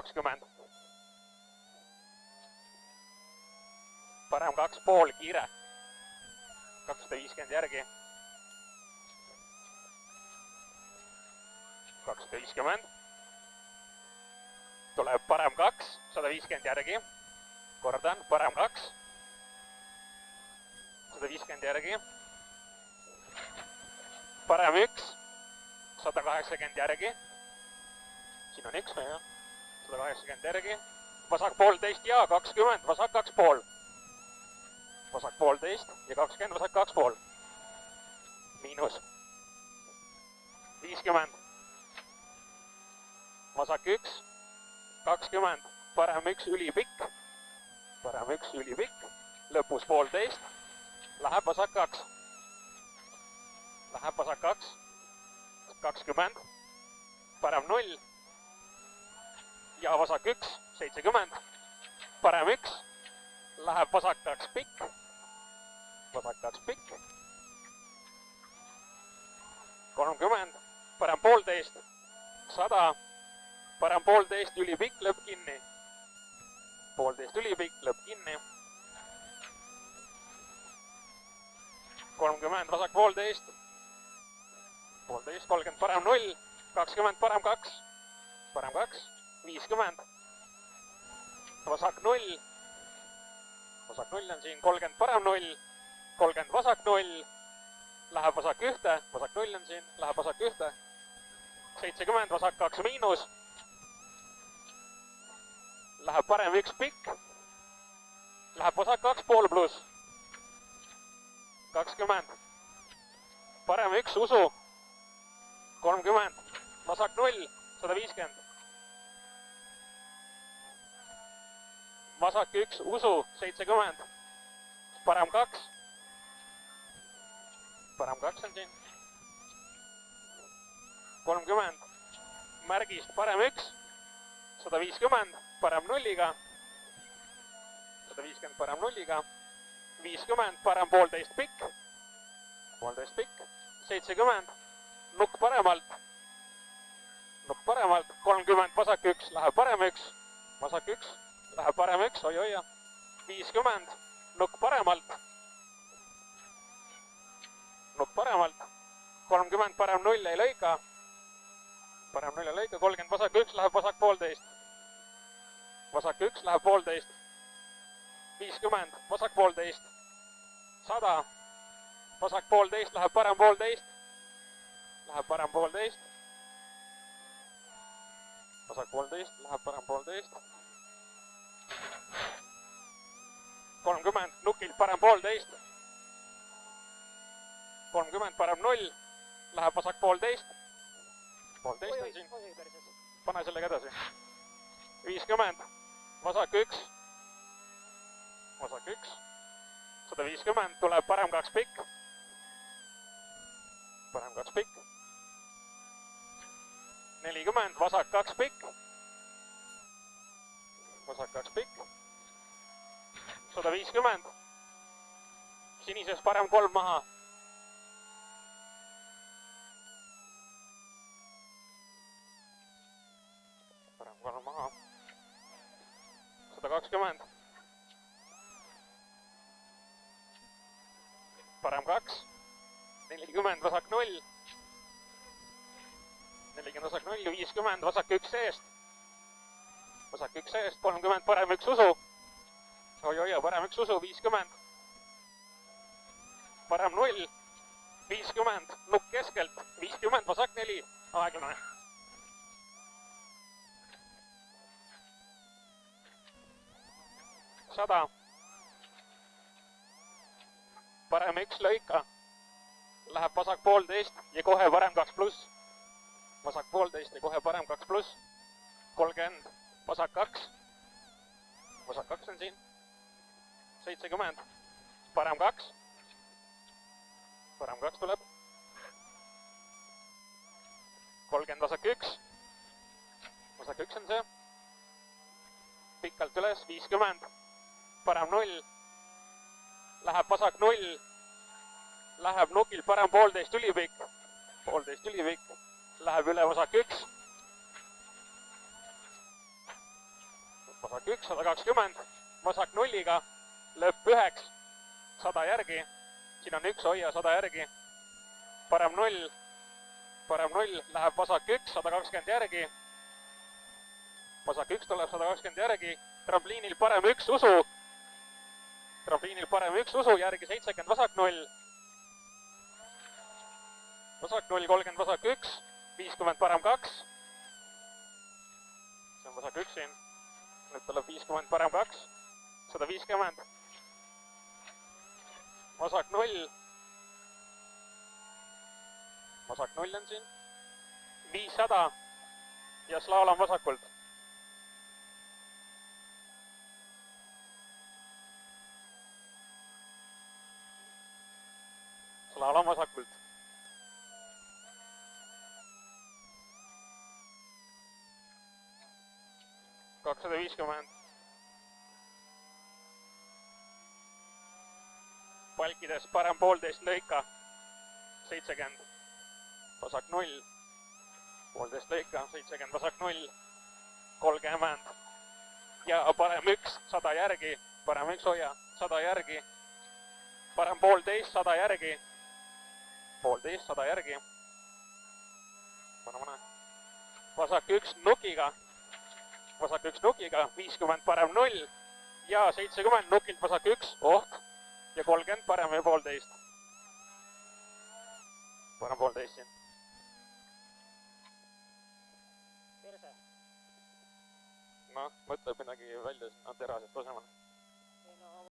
20. Parem 2,5 kiire. 250 järgi. 250. Tuleb parem 2, 150 järgi. Kordan, parem 2. 150 järgi. Parem 1, 180 järgi. Siin on 1 või jah? 180 järgi. Vasak 1,5 ja 20, vasak 2,5. Vasak 1,5 ja 20, vasak 2,5. Miinus. 50. Vasak 1, 20, parem 1 ülipikk. Parem 1 ülipikk. Lõpus 1,5. Läheb vasak 2. Läheb vasak 2. 20. Parem 0. Ja vasak 1, 70. Parem 1. Läheb vasak 2 pikk. Vasak 2 pikk. 30. Parem 1,5. 100. Parem 1,5 ülipikk, lõpp kinni. 1,5 ülipikk, lõpp kinni. 30, vasak 1,5. 1,5, 30, parem 0. 20, parem 2. Parem 2. 50. Vasak 0. Vasak 0 on siin. 30, parem 0. 30, vasak 0. Läheb vasak 1. Vasak 0 on siin. Läheb vasak 1. 70, vasak 2 miinus. Läheb parem 1 pikk. Läheb vasak 2,5 pluss. 20. Parem 1 usu. 30. Vasak 0. 150. Vasak 1 usu. 70. Parem 2. Parem 2 on siin. 30. Märgist parem 1. 150. Parem 0-ga. 150 parem 0-ga. 50 parem 1,5 pikk. 1,5 pikk. 70. Nukk paremalt. Nukk paremalt. 30 vasak 1 läheb parem 1. Vasak 1 läheb parem 1. Oi-oi. 50. Nukk paremalt. Nukk paremalt. 30 parem 0 ei lõika. Parem 0 ei lõika. 30 vasak 1 läheb vasak 1,5. Vasak 1 läheb 1,5. 50, vasak 1,5. 100, vasak 1,5 läheb parem 1,5. Läheb parem 1,5. Vasak 1,5 läheb parem 1,5. 30, nukilt parem 1,5. 30, parem 0. Läheb vasak 1,5. 1,5 on siin. Pane sellega edasi. 50. Vasak 1. Vasak 1. 150. Tuleb parem 2 pikk. Parem 2 pikk. 40. Vasak 2 pikk. Vasak 2 pikk. 150. Sinises parem 3 maha. Parem 3 maha. 120. Parem 2. 40, vasak 0. 40, vasak 0. 50, vasak 1 seest. Vasak 1 seest. 30, parem 1 usu. Oi-oi, parem 1 usu. 50. Parem 0. 50, nukk keskelt. 50, vasak 4. Aeglane. Sada. Parem 1 lõika. Läheb vasak 1,5 ja kohe parem 2 pluss. Vasak 1,5 ja kohe parem 2 pluss. 30, vasak 2. Vasak 2 on siin. 70, parem 2. Parem 2 tuleb. 30, vasak 1. Vasak 1 on see. Pikalt üles, 50. Parem 0. Läheb vasak 0. Läheb nukil parem 1,5 ülipikk. 1,5 ülipikk. Läheb üle vasak 1. vasak 1, 120, vasak nulliga, lõpp 9, 100 järgi, siin on 1, hoia 100 järgi, parem 0, läheb vasak 1, 120 järgi, vasak 1 tuleb 120 järgi, trampliinil parem 1 usu, järgi 70, vasak 0, vasak 0, 30, vasak 1, 50, parem 2, see on vasak 1 siin, nüüd tuleb 50, parem 2, 150, vasak 0 on siin, 500 ja slaalom vasakult. Slaalom vasakult. kakssada 50. Palkides parem 1,5 lõika, 70, vasak 0, 1,5 lõika, 70, vasak 0, 30 ja parem 1, 100 järgi, parem 1 hoia, 100 järgi, parem 1,5, 100 järgi, 1,5, 100 järgi, vasak 1 nukiga, 50 parem 0 ja 70 nukilt vasak 1, oht, ja 30 parem ja 1,5. Parem 1,5 siin. Noh, mõtleb midagi välja, sinna terased tasemel.